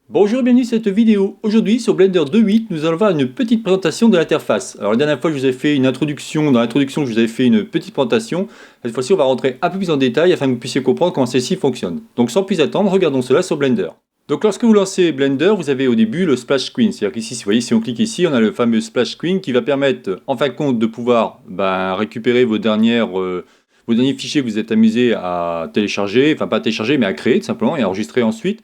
Bonjour et bienvenue sur cette vidéo. Aujourd'hui sur Blender 2.8 nous allons voir une petite présentation de l'interface. Alors la dernière fois je vous ai fait une introduction, dans l'introduction je vous avais fait une petite présentation. Cette fois-ci on va rentrer un peu plus en détail afin que vous puissiez comprendre comment celle-ci fonctionne. Donc sans plus attendre, regardons cela sur Blender. Donc lorsque vous lancez Blender, vous avez au début le splash screen. C'est-à-dire qu'ici, vous voyez, si on clique ici, on a le fameux splash screen qui va permettre en fin de compte de pouvoir récupérer vos derniers fichiers que vous êtes amusé à télécharger, enfin pas à télécharger mais à créer tout simplement et à enregistrer ensuite.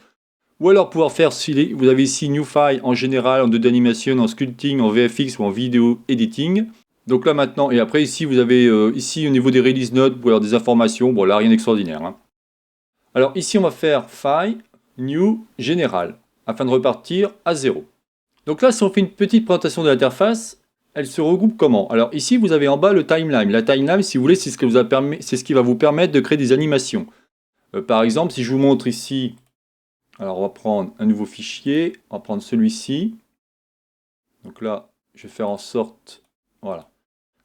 Ou alors pouvoir faire, vous avez ici New File en général, en 2D animation, en sculpting, en VFX ou en vidéo editing. Donc là maintenant, et après ici vous avez ici au niveau des release notes, vous pouvez avoir des informations, bon là rien d'extraordinaire. Hein. Alors ici on va faire File, New, Général, afin de repartir à 0. Donc là si on fait une petite présentation de l'interface, elle se regroupe comment? Alors ici vous avez en bas le timeline. La timeline si vous voulez c'est ce qui va vous permettre de créer des animations. Par exemple si je vous montre ici... Alors on va prendre un nouveau fichier, on va prendre celui-ci. Donc là, je vais faire en sorte, voilà.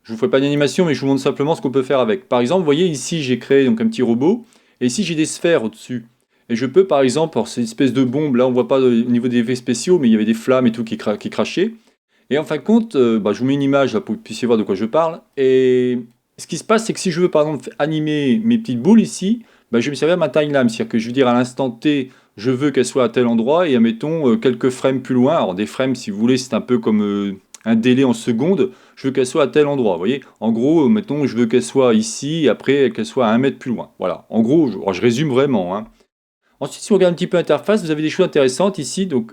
Je ne vous ferai pas d'animation, mais je vous montre simplement ce qu'on peut faire avec. Par exemple, vous voyez ici, j'ai créé donc un petit robot, et ici j'ai des sphères au-dessus. Et je peux par exemple, alors c'est une espèce de bombe, là on ne voit pas au niveau des effets spéciaux, mais il y avait des flammes et tout qui crachaient. Et en fin de compte, je vous mets une image là, pour que vous puissiez voir de quoi je parle. Et ce qui se passe, c'est que si je veux par exemple animer mes petites boules ici, je vais me servir de ma timeline, c'est-à-dire que je veux dire à l'instant T, je veux qu'elle soit à tel endroit, et admettons quelques frames plus loin, alors des frames si vous voulez, c'est un peu comme un délai en secondes, je veux qu'elle soit à tel endroit, vous voyez. En gros, mettons, je veux qu'elle soit ici, et après qu'elle soit à 1 mètre plus loin. Voilà, en gros, je résume vraiment. Hein. Ensuite, si on regarde un petit peu l'interface, vous avez des choses intéressantes ici, donc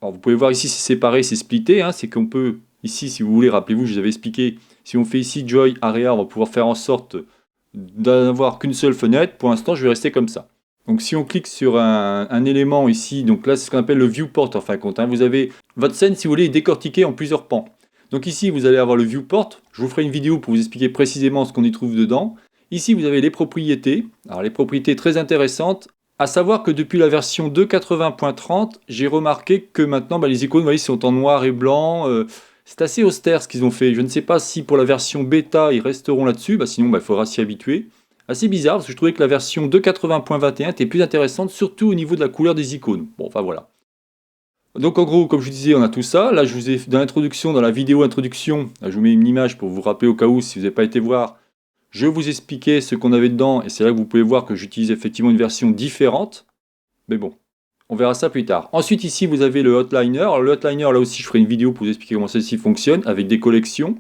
alors vous pouvez voir ici c'est séparé, c'est splitté, hein, c'est qu'on peut, ici si vous voulez, rappelez-vous, je vous avais expliqué, si on fait ici Joy Area, on va pouvoir faire en sorte d'avoir qu'une seule fenêtre. Pour l'instant, je vais rester comme ça. Donc si on clique sur un élément ici, donc là c'est ce qu'on appelle le viewport en fin de compte. Hein. Vous avez votre scène, si vous voulez, est décortiquée en plusieurs pans. Donc ici vous allez avoir le viewport, je vous ferai une vidéo pour vous expliquer précisément ce qu'on y trouve dedans. Ici vous avez les propriétés, alors les propriétés très intéressantes, à savoir que depuis la version 2.80.30, j'ai remarqué que maintenant les icônes, vous voyez, sont en noir et blanc. C'est assez austère ce qu'ils ont fait. Je ne sais pas si pour la version bêta ils resteront là-dessus, sinon il faudra s'y habituer. Assez bizarre parce que je trouvais que la version 2.80.21 était plus intéressante, surtout au niveau de la couleur des icônes. Bon, enfin voilà. Donc en gros, comme je vous disais, on a tout ça. Là, je vous ai dans l'introduction, dans la vidéo introduction, là, je vous mets une image pour vous rappeler au cas où, si vous n'avez pas été voir, je vous expliquais ce qu'on avait dedans, et c'est là que vous pouvez voir que j'utilise effectivement une version différente. Mais bon, on verra ça plus tard. Ensuite, ici, vous avez le Hotliner. Alors, le Hotliner, là aussi, je ferai une vidéo pour vous expliquer comment celle-ci fonctionne, avec des collections.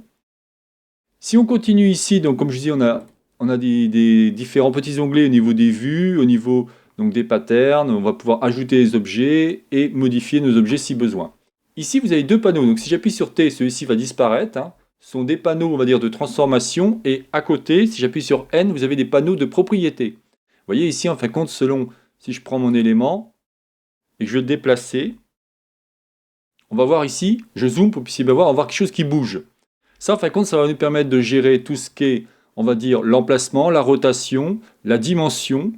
Si on continue ici, donc comme je dis, on a des différents petits onglets au niveau des vues, au niveau donc, des patterns. On va pouvoir ajouter des objets et modifier nos objets si besoin. Ici, vous avez deux panneaux. Donc si j'appuie sur T, celui-ci va disparaître. Hein. Ce sont des panneaux, on va dire, de transformation. Et à côté, si j'appuie sur N, vous avez des panneaux de propriété. Vous voyez ici, en fin de compte, selon si je prends mon élément et que je veux le déplacer, on va voir ici, je zoome pour que vous puissiez voir, on va voir quelque chose qui bouge. Ça, en fin de compte, ça va nous permettre de gérer tout ce qui est, on va dire, l'emplacement, la rotation, la dimension.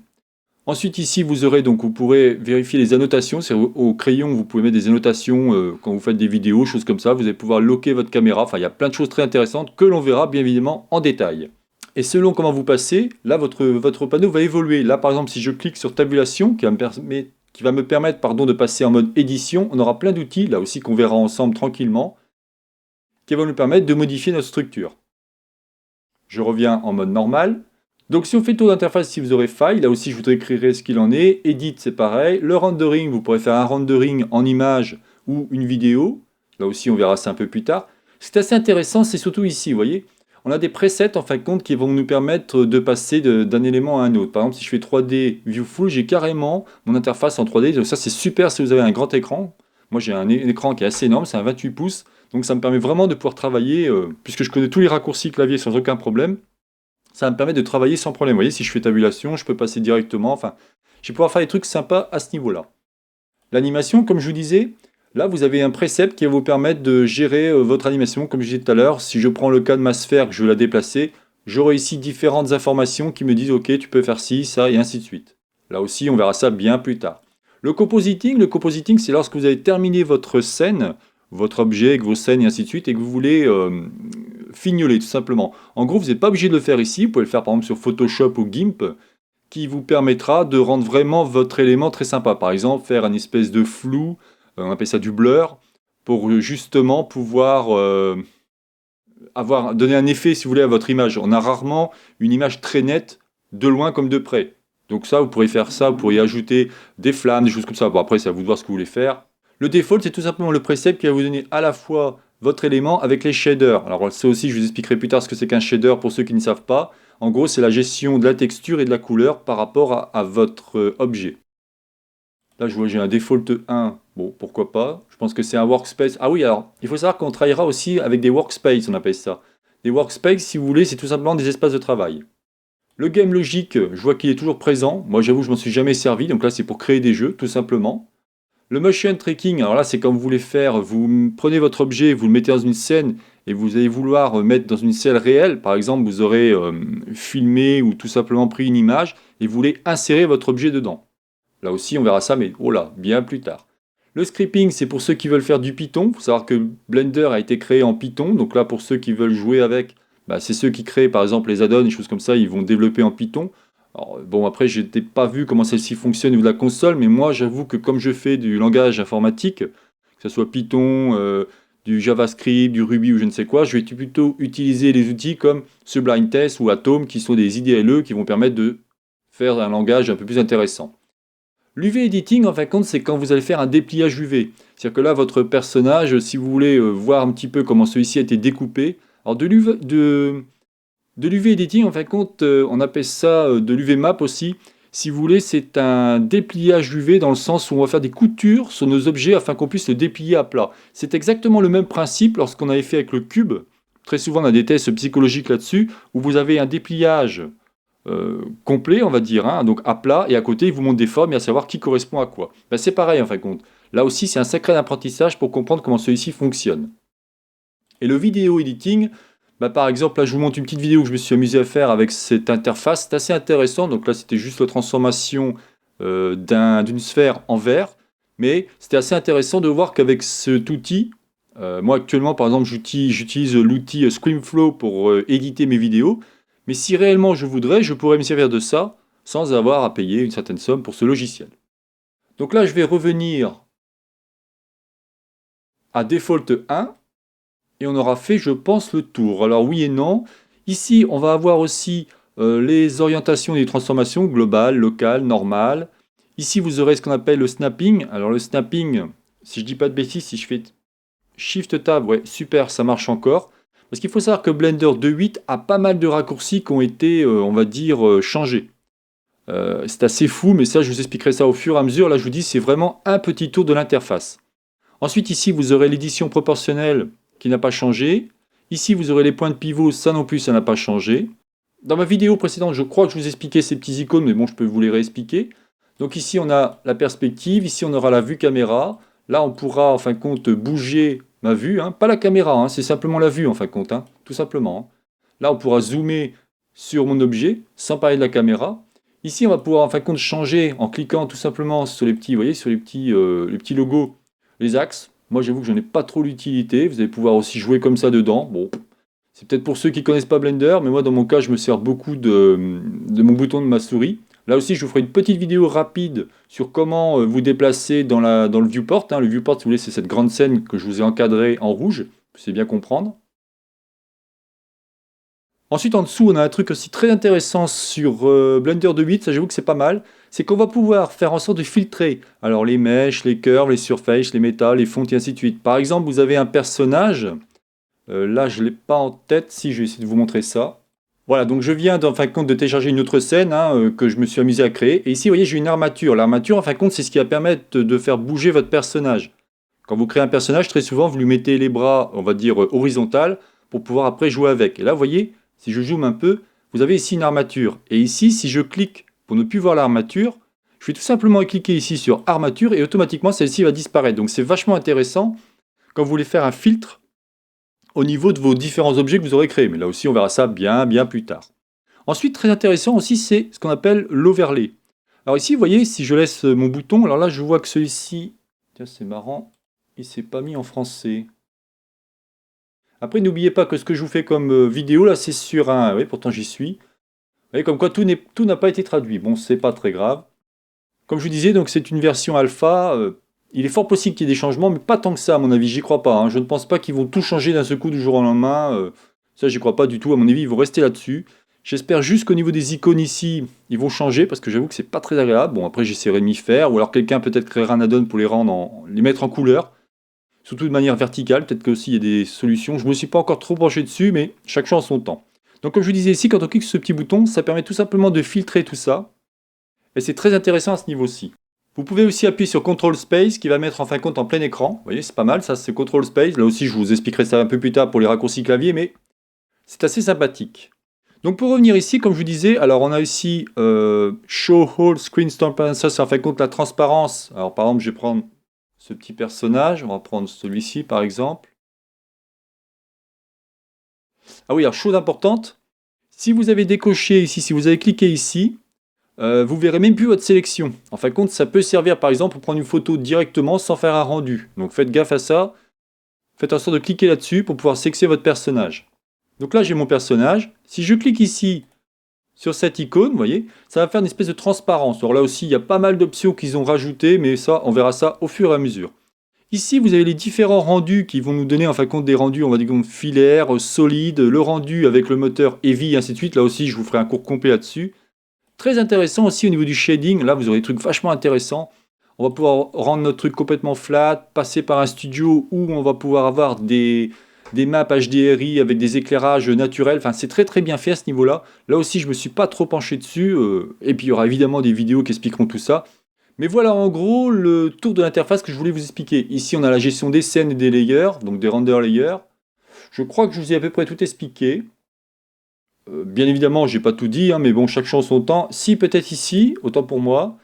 Ensuite, ici, vous aurez donc, vous pourrez vérifier les annotations. C'est au crayon, vous pouvez mettre des annotations quand vous faites des vidéos, choses comme ça. Vous allez pouvoir locker votre caméra. Enfin, il y a plein de choses très intéressantes que l'on verra bien évidemment en détail. Et selon comment vous passez, là, votre panneau va évoluer. Là, par exemple, si je clique sur tabulation, qui va me permettre de passer en mode édition, on aura plein d'outils, là aussi qu'on verra ensemble tranquillement, qui vont nous permettre de modifier notre structure. Je reviens en mode normal. Donc si on fait le tour d'interface, si vous aurez File, là aussi je vous décrirai ce qu'il en est. Edit, c'est pareil. Le rendering, vous pourrez faire un rendering en image ou une vidéo. Là aussi on verra ça un peu plus tard. C'est assez intéressant, c'est surtout ici, vous voyez. On a des presets en fin de compte qui vont nous permettre de passer d'un élément à un autre. Par exemple, si je fais 3D Viewful, j'ai carrément mon interface en 3D. Donc ça c'est super si vous avez un grand écran. Moi j'ai un écran qui est assez énorme, c'est un 28 pouces. Donc ça me permet vraiment de pouvoir travailler, puisque je connais tous les raccourcis clavier sans aucun problème, ça me permet de travailler sans problème. Vous voyez, si je fais tabulation, je peux passer directement, enfin, je vais pouvoir faire des trucs sympas à ce niveau-là. L'animation, comme je vous disais, là vous avez un précepte qui va vous permettre de gérer votre animation, comme je disais tout à l'heure. Si je prends le cas de ma sphère, que je veux la déplacer, j'aurai ici différentes informations qui me disent ok, tu peux faire ci, ça, et ainsi de suite. Là aussi, on verra ça bien plus tard. Le compositing, c'est lorsque vous avez terminé votre scène, votre objet avec vos scènes et ainsi de suite, et que vous voulez fignoler tout simplement. En gros, vous n'êtes pas obligé de le faire ici, vous pouvez le faire par exemple sur Photoshop ou GIMP, qui vous permettra de rendre vraiment votre élément très sympa. Par exemple, faire une espèce de flou, on appelle ça du blur, pour justement pouvoir donner un effet, si vous voulez, à votre image. On a rarement une image très nette, de loin comme de près. Donc ça, vous pourrez faire ça, vous pourriez ajouter des flammes, des choses comme ça. Bon, après, c'est à vous de voir ce que vous voulez faire. Le default, c'est tout simplement le preset qui va vous donner à la fois votre élément avec les shaders. Alors ça aussi, je vous expliquerai plus tard ce que c'est qu'un shader pour ceux qui ne savent pas. En gros, c'est la gestion de la texture et de la couleur par rapport à votre objet. Là, je vois j'ai un default 1. Bon, pourquoi pas. Je pense que c'est un workspace. Ah oui, alors, il faut savoir qu'on travaillera aussi avec des workspaces, on appelle ça. Des workspaces, si vous voulez, c'est tout simplement des espaces de travail. Le game logic, je vois qu'il est toujours présent. Moi, j'avoue, je m'en suis jamais servi. Donc là, c'est pour créer des jeux, tout simplement. Le motion tracking, alors là, c'est quand vous voulez faire, vous prenez votre objet, vous le mettez dans une scène et vous allez vouloir mettre dans une scène réelle. Par exemple, vous aurez filmé ou tout simplement pris une image et vous voulez insérer votre objet dedans. Là aussi, on verra ça, mais oh là, bien plus tard. Le scripting, c'est pour ceux qui veulent faire du Python. Il faut savoir que Blender a été créé en Python. Donc là, pour ceux qui veulent jouer avec, bah, c'est ceux qui créent par exemple les add-ons, des choses comme ça, ils vont développer en Python. Alors, bon, après, je n'ai pas vu comment celle-ci fonctionne au niveau de la console, mais moi, j'avoue que comme je fais du langage informatique, que ce soit Python, du JavaScript, du Ruby ou je ne sais quoi, je vais plutôt utiliser les outils comme Sublime Text ou Atom, qui sont des IDLE qui vont permettre de faire un langage un peu plus intéressant. L'UV editing, en fin de compte, c'est quand vous allez faire un dépliage UV. C'est-à-dire que là, votre personnage, si vous voulez voir un petit peu comment celui-ci a été découpé, alors de l'UV editing, en fin de compte, on appelle ça de l'UV map aussi. Si vous voulez, c'est un dépliage UV dans le sens où on va faire des coutures sur nos objets afin qu'on puisse le déplier à plat. C'est exactement le même principe lorsqu'on avait fait avec le cube. Très souvent, on a des tests psychologiques là-dessus, où vous avez un dépliage complet, on va dire, hein, donc à plat, et à côté, il vous montre des formes et à savoir qui correspond à quoi. Ben, c'est pareil, en fin de compte. Là aussi, c'est un sacré apprentissage pour comprendre comment celui-ci fonctionne. Et le vidéo editing, bah, par exemple, là, je vous montre une petite vidéo que je me suis amusé à faire avec cette interface. C'est assez intéressant. Donc là, c'était juste la transformation d'une sphère en verre. Mais c'était assez intéressant de voir qu'avec cet outil, moi actuellement, par exemple, j'utilise l'outil ScreamFlow pour éditer mes vidéos. Mais si réellement je voudrais, je pourrais me servir de ça sans avoir à payer une certaine somme pour ce logiciel. Donc là, je vais revenir à Default 1. Et on aura fait, je pense, le tour. Alors oui et non. Ici, on va avoir aussi les orientations des transformations globales, locales, normales. Ici, vous aurez ce qu'on appelle le snapping. Alors le snapping, si je dis pas de bêtises, si je fais Shift Tab, ouais, super, ça marche encore. Parce qu'il faut savoir que Blender 2.8 a pas mal de raccourcis qui ont été, on va dire, changés. C'est assez fou, mais ça, je vous expliquerai ça au fur et à mesure. Là, je vous dis, c'est vraiment un petit tour de l'interface. Ensuite, ici, vous aurez l'édition proportionnelle qui n'a pas changé. Ici, vous aurez les points de pivot, ça non plus, ça n'a pas changé. Dans ma vidéo précédente, je crois que je vous expliquais ces petits icônes, mais bon, je peux vous les réexpliquer. Donc ici, on a la perspective, ici, on aura la vue caméra. Là, on pourra, en fin de compte, bouger ma vue, hein. Pas la caméra, hein, c'est simplement la vue, en fin de compte, hein, tout simplement. Hein. Là, on pourra zoomer sur mon objet, sans parler de la caméra. Ici, on va pouvoir, en fin de compte, changer en cliquant tout simplement sur les petits, vous voyez, sur les petits logos, les axes. Moi, j'avoue que je n'en ai pas trop l'utilité. Vous allez pouvoir aussi jouer comme ça dedans. Bon, c'est peut-être pour ceux qui ne connaissent pas Blender, mais moi, dans mon cas, je me sers beaucoup de mon bouton de ma souris. Là aussi, je vous ferai une petite vidéo rapide sur comment vous déplacer dans le viewport. Hein. Le viewport, si vous voulez, c'est cette grande scène que je vous ai encadrée en rouge. C'est bien comprendre. Ensuite, en dessous, on a un truc aussi très intéressant sur Blender 2.8, ça j'avoue que c'est pas mal, c'est qu'on va pouvoir faire en sorte de filtrer alors les mèches, les curves, les surfaces, les métal, les fontes et ainsi de suite. Par exemple, vous avez un personnage, là je ne l'ai pas en tête, si je vais essayer de vous montrer ça. Voilà, donc je viens en fin de compte de télécharger une autre scène hein, que je me suis amusé à créer. Et ici, vous voyez, j'ai une armature. L'armature, en fin de compte, c'est ce qui va permettre de faire bouger votre personnage. Quand vous créez un personnage, très souvent, vous lui mettez les bras, on va dire, horizontales pour pouvoir après jouer avec. Et là, vous voyez, si je zoome un peu, vous avez ici une armature. Et ici, si je clique pour ne plus voir l'armature, je vais tout simplement cliquer ici sur armature et automatiquement, celle-ci va disparaître. Donc c'est vachement intéressant quand vous voulez faire un filtre au niveau de vos différents objets que vous aurez créés. Mais là aussi, on verra ça bien plus tard. Ensuite, très intéressant aussi, c'est ce qu'on appelle l'overlay. Alors ici, vous voyez, si je laisse mon bouton, alors là, je vois que celui-ci, tiens, c'est marrant, il s'est pas mis en français. Après, n'oubliez pas que ce que je vous fais comme vidéo, là, c'est sur un... Oui, pourtant j'y suis. voyez, comme quoi tout n'a pas été traduit. Bon, c'est pas très grave. Comme je vous disais, donc c'est une version alpha. Il est fort possible qu'il y ait des changements, mais pas tant que ça, à mon avis. J'y crois pas, hein. Je ne pense pas qu'ils vont tout changer d'un seul coup du jour au lendemain. Ça, j'y crois pas du tout. À mon avis, ils vont rester là-dessus. J'espère juste qu'au niveau des icônes ici, ils vont changer parce que j'avoue que c'est pas très agréable. Bon, après, j'essaierai de m'y faire. Ou alors quelqu'un peut-être créera un add-on pour les mettre en couleur. Surtout de manière verticale. Peut-être qu'aussi il y a des solutions. Je me suis pas encore trop penché dessus, mais chaque chose en son temps. Donc, comme je vous disais ici, quand on clique sur ce petit bouton, ça permet tout simplement de filtrer tout ça. Et c'est très intéressant à ce niveau-ci. Vous pouvez aussi appuyer sur Control Space qui va mettre en fin de compte en plein écran. Vous voyez, c'est pas mal, ça c'est Control Space. Là aussi, je vous expliquerai ça un peu plus tard pour les raccourcis clavier, mais c'est assez sympathique. Donc pour revenir ici, comme je vous disais, alors on a ici Show All Screen Transparency, ça c'est en fin de compte la transparence. Alors par exemple, je vais prendre ce petit personnage, on va prendre celui-ci par exemple. Ah oui, alors chose importante, si vous avez décoché ici, si vous avez cliqué ici, vous verrez même plus votre sélection. En fin de compte, ça peut servir par exemple pour prendre une photo directement sans faire un rendu. Donc faites gaffe à ça. Faites en sorte de cliquer là-dessus pour pouvoir sélectionner votre personnage. Donc là, j'ai mon personnage. Si je clique ici sur cette icône, vous voyez, ça va faire une espèce de transparence. Alors là aussi, il y a pas mal d'options qu'ils ont rajoutées, mais ça, on verra ça au fur et à mesure. Ici, vous avez les différents rendus qui vont nous donner en fin de compte des rendus, on va dire filaires, solides, le rendu avec le moteur Heavy, et ainsi de suite. Là aussi, je vous ferai un cours complet là-dessus. Très intéressant aussi au niveau du shading, là vous aurez des trucs vachement intéressants. On va pouvoir rendre notre truc complètement flat, passer par un studio où on va pouvoir avoir des maps HDRI avec des éclairages naturels. Enfin, c'est très très bien fait à ce niveau-là. Là aussi, je ne me suis pas trop penché dessus. Et puis, il y aura évidemment des vidéos qui expliqueront tout ça. Mais voilà en gros le tour de l'interface que je voulais vous expliquer. Ici, on a la gestion des scènes et des layers, donc des render layers. Je crois que je vous ai à peu près tout expliqué. Bien évidemment, j'ai pas tout dit, hein, mais bon, chaque chose son temps. Si, peut-être ici, autant pour moi,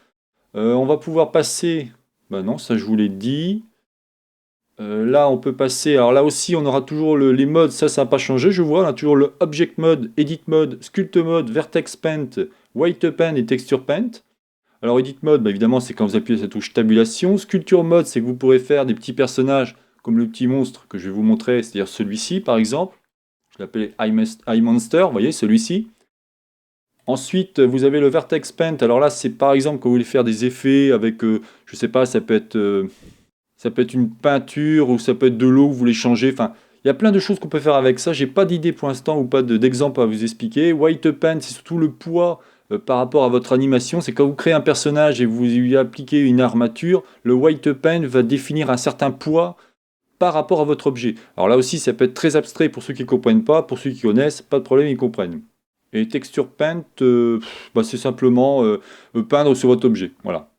on va pouvoir passer. Bah non, ça je vous l'ai dit. Là, on peut passer. Alors là aussi, on aura toujours les modes. Ça n'a pas changé, je vois. On a toujours le Object Mode, Edit Mode, Sculpt Mode, Vertex Paint, White Paint et Texture Paint. Alors, Edit Mode, bah, évidemment, c'est quand vous appuyez sur la touche Tabulation. Sculpture Mode, c'est que vous pourrez faire des petits personnages comme le petit monstre que je vais vous montrer, c'est-à-dire celui-ci, par exemple. Je l'appelle Eye Monster, vous voyez, celui-ci. Ensuite, vous avez le Vertex Paint. Alors là, c'est par exemple quand vous voulez faire des effets avec, je sais pas, ça peut être une peinture ou ça peut être de l'eau que vous voulez changer. Enfin, il y a plein de choses qu'on peut faire avec ça. J'ai pas d'idée pour l'instant ou pas d'exemple à vous expliquer. White Paint, c'est surtout le poids par rapport à votre animation. C'est quand vous créez un personnage et vous lui appliquez une armature, le White Paint va définir un certain poids par rapport à votre objet. Alors là aussi, ça peut être très abstrait pour ceux qui ne comprennent pas. Pour ceux qui connaissent, pas de problème, ils comprennent. Et Texture Paint, bah, c'est simplement peindre sur votre objet. Voilà.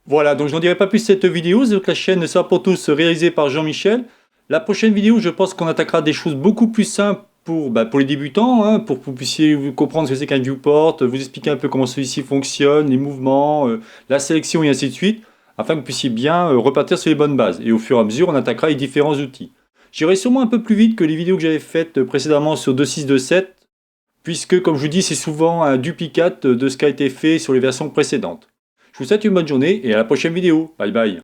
Voilà, donc je n'en dirai pas plus cette vidéo. Donc la chaîne Ça pour tous, réalisée par Jean-Michel. La prochaine vidéo, je pense qu'on attaquera des choses beaucoup plus simples pour les débutants, hein, pour que vous puissiez comprendre ce que c'est qu'un viewport, vous expliquer un peu comment celui-ci fonctionne, les mouvements, la sélection et ainsi de suite, afin que vous puissiez bien repartir sur les bonnes bases. Et au fur et à mesure, on attaquera les différents outils. J'irai sûrement un peu plus vite que les vidéos que j'avais faites précédemment sur 2.6.2.7, puisque, comme je vous dis, c'est souvent un duplicate de ce qui a été fait sur les versions précédentes. Je vous souhaite une bonne journée et à la prochaine vidéo. Bye bye.